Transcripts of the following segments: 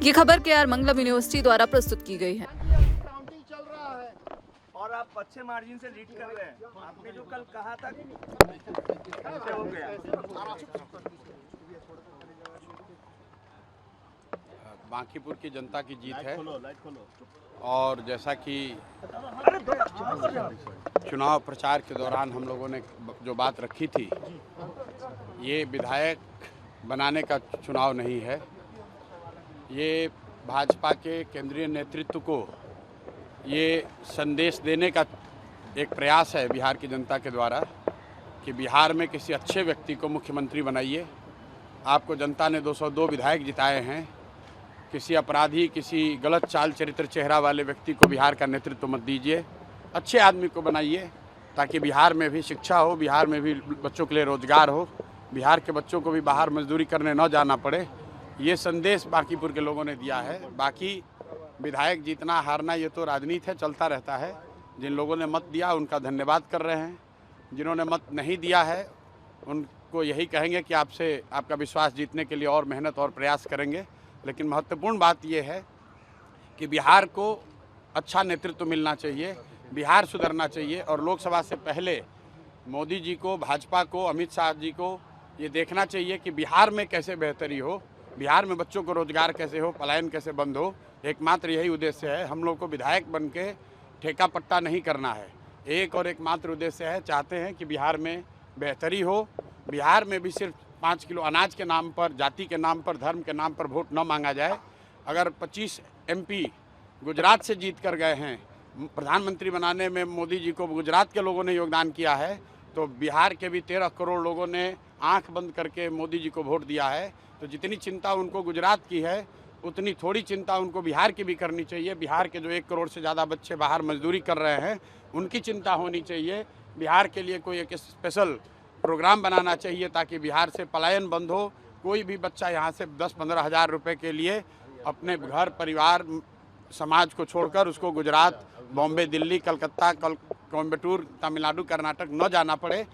ये खबर KR मंगलम university द्वारा प्रस्तुत की गई है। काउंटिंग चल रहा है और आप अच्छे मार्जिन से लीड कर रहे हैं। आपने जो कल कहा था कैसे हो गया? बांकीपुर की जनता की जीत है और जैसा कि चुनाव प्रचार के दौरान हम लोगों ने जो बात रखी थी, ये विधायक बनाने का चुनाव नहीं है। ये भाजपा के केंद्रीय नेतृत्व को ये संदेश देने का एक प्रयास है बिहार की जनता के द्वारा कि बिहार में किसी अच्छे व्यक्ति को मुख्यमंत्री बनाइए। आपको जनता ने 202 विधायक जिताए हैं। किसी अपराधी, किसी गलत चाल चरित्र चेहरा वाले व्यक्ति को बिहार का नेतृत्व मत दीजिए। अच्छे आदमी को बनाइए ताकि बिहार में भी शिक्षा हो, बिहार में भी बच्चों के लिए रोजगार हो, बिहार के बच्चों को भी बाहर मजदूरी करने न जाना पड़े। ये संदेश बांकीपुर के लोगों ने दिया है। बाकी विधायक जीतना हारना ये तो राजनीति है, चलता रहता है। जिन लोगों ने मत दिया उनका धन्यवाद कर रहे हैं। जिन्होंने मत नहीं दिया है उनको यही कहेंगे कि आपसे आपका विश्वास जीतने के लिए और मेहनत और प्रयास करेंगे। लेकिन महत्वपूर्ण बात यह है कि बिहार को अच्छा नेतृत्व मिलना चाहिए, बिहार सुधरना चाहिए और लोकसभा से पहले मोदी जी को, भाजपा को, अमित शाह जी को ये देखना चाहिए कि बिहार में कैसे बेहतरी हो, बिहार में बच्चों को रोजगार कैसे हो, पलायन कैसे बंद हो। एकमात्र यही उद्देश्य है। हम लोग को विधायक बन के ठेका पट्टा नहीं करना है। एक और एकमात्र उद्देश्य है, चाहते हैं कि बिहार में बेहतरी हो। बिहार में भी सिर्फ 5 किलो अनाज के नाम पर, जाति के नाम पर, धर्म के नाम पर वोट न मांगा जाए। अगर 25 MP गुजरात से जीत कर गए हैं, प्रधानमंत्री बनाने में मोदी जी को गुजरात के लोगों ने योगदान किया है, तो बिहार के भी 13 करोड़ लोगों ने आंख बंद करके मोदी जी को वोट दिया है। तो जितनी चिंता उनको गुजरात की है, उतनी थोड़ी चिंता उनको बिहार की भी करनी चाहिए। बिहार के जो 1 करोड़ से ज़्यादा बच्चे बाहर मजदूरी कर रहे हैं, उनकी चिंता होनी चाहिए। बिहार के लिए कोई एक स्पेशल प्रोग्राम बनाना चाहिए ताकि बिहार से पलायन बंद हो। कोई भी बच्चा यहाँ से 10-15 हज़ार रुपये के लिए अपने घर, परिवार, समाज को छोड़कर उसको गुजरात, बॉम्बे, दिल्ली, कलकत्ता, कोयम्बटूर, तमिलनाडु, कर्नाटक न जाना पड़े।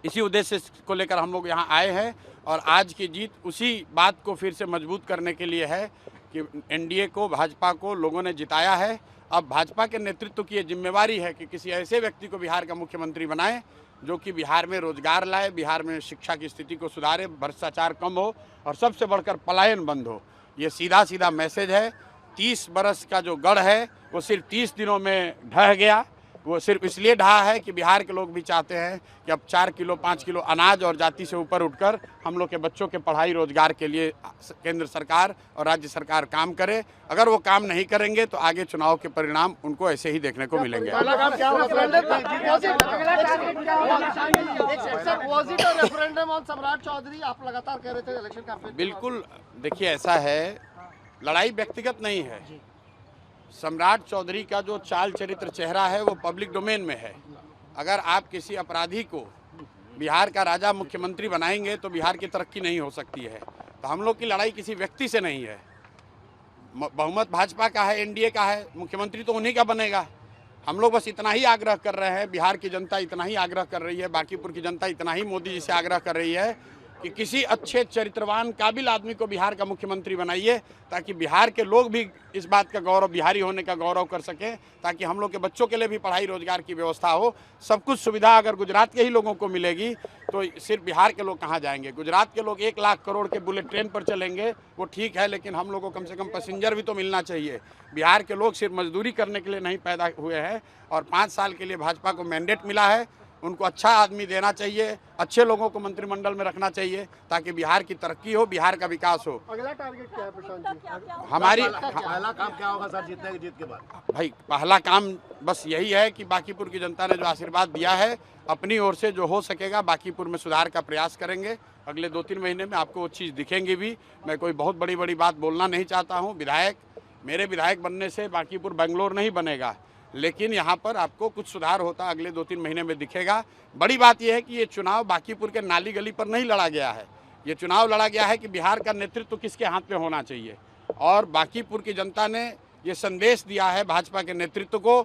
इसी उद्देश्य को लेकर हम लोग यहाँ आए हैं और आज की जीत उसी बात को फिर से मजबूत करने के लिए है कि NDA को, भाजपा को लोगों ने जिताया है। अब भाजपा के नेतृत्व की ये जिम्मेवारी है कि किसी ऐसे व्यक्ति को बिहार का मुख्यमंत्री बनाए जो कि बिहार में रोजगार लाए, बिहार में शिक्षा की स्थिति को सुधारे, भ्रष्टाचार कम हो और सबसे बढ़कर पलायन बंद हो। ये सीधा सीधा मैसेज है। 30 बरस का जो गढ़ है वो सिर्फ 30 दिनों में ढह गया। वो सिर्फ इसलिए ढहा है कि बिहार के लोग भी चाहते हैं कि अब 4 किलो 5 किलो अनाज और जाति से ऊपर उठकर हम लोग के बच्चों के पढ़ाई रोजगार के लिए केंद्र सरकार और राज्य सरकार काम करे। अगर वो काम नहीं करेंगे तो आगे चुनाव के परिणाम उनको ऐसे ही देखने को मिलेंगे। बिल्कुल, देखिए ऐसा है, लड़ाई व्यक्तिगत नहीं है। सम्राट चौधरी का जो चाल चरित्र चेहरा है वो पब्लिक डोमेन में है। अगर आप किसी अपराधी को बिहार का राजा मुख्यमंत्री बनाएंगे तो बिहार की तरक्की नहीं हो सकती है। तो हम लोग की लड़ाई किसी व्यक्ति से नहीं है। बहुमत भाजपा का है, NDA का है, मुख्यमंत्री तो उन्हीं का बनेगा। हम लोग बस इतना ही आग्रह कर रहे हैं, बिहार की जनता इतना ही आग्रह कर रही है, बांकीपुर की जनता इतना ही मोदी जी से आग्रह कर रही है कि किसी अच्छे चरित्रवान काबिल आदमी को बिहार का मुख्यमंत्री बनाइए ताकि बिहार के लोग भी इस बात का गौरव, बिहारी होने का गौरव कर सकें, ताकि हम लोग के बच्चों के लिए भी पढ़ाई रोजगार की व्यवस्था हो। सब कुछ सुविधा अगर गुजरात के ही लोगों को मिलेगी तो सिर्फ बिहार के लोग कहाँ जाएंगे। गुजरात के लोग 1 लाख करोड़ के बुलेट ट्रेन पर चलेंगे, वो ठीक है, लेकिन हम लोग को कम से कम पैसेंजर भी तो मिलना चाहिए। बिहार के लोग सिर्फ मजदूरी करने के लिए नहीं पैदा हुए हैं और 5 साल के लिए भाजपा को मैंडेट मिला है। उनको अच्छा आदमी देना चाहिए, अच्छे लोगों को मंत्रिमंडल में रखना चाहिए ताकि बिहार की तरक्की हो, बिहार का विकास हो। अगला टारगेट क्या है प्रशांत जी? हमारी पहला काम क्या होगा सर जीतने की जीत के बाद? भाई पहला काम बस यही है कि बांकीपुर की जनता ने जो आशीर्वाद दिया है, अपनी ओर से जो हो सकेगा बांकीपुर में सुधार का प्रयास करेंगे। अगले 2-3 महीने में आपको वो चीज़ दिखेंगी भी। मैं कोई बहुत बड़ी बात बोलना नहीं चाहता हूँ। मेरे विधायक बनने से बांकीपुर बेंगलोर नहीं बनेगा, लेकिन यहाँ पर आपको कुछ सुधार होता अगले 2-3 महीने में दिखेगा। बड़ी बात यह है कि ये चुनाव बांकीपुर के नाली गली पर नहीं लड़ा गया है। ये चुनाव लड़ा गया है कि बिहार का नेतृत्व किसके हाथ में होना चाहिए। और बांकीपुर की जनता ने ये संदेश दिया है भाजपा के नेतृत्व को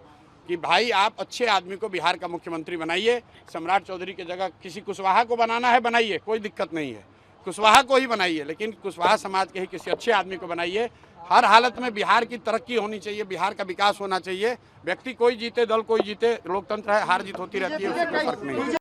कि भाई आप अच्छे आदमी को बिहार का मुख्यमंत्री बनाइए। सम्राट चौधरी की जगह किसी कुशवाहा को बनाना है बनाइए, कोई दिक्कत नहीं है, कुशवाहा को ही बनाइए, लेकिन कुशवाहा समाज के ही किसी अच्छे आदमी को बनाइए। हर हालत में बिहार की तरक्की होनी चाहिए, बिहार का विकास होना चाहिए। व्यक्ति कोई जीते, दल कोई जीते, लोकतंत्र है, हार जीत होती रहती है, उससे कोई फर्क नहीं है।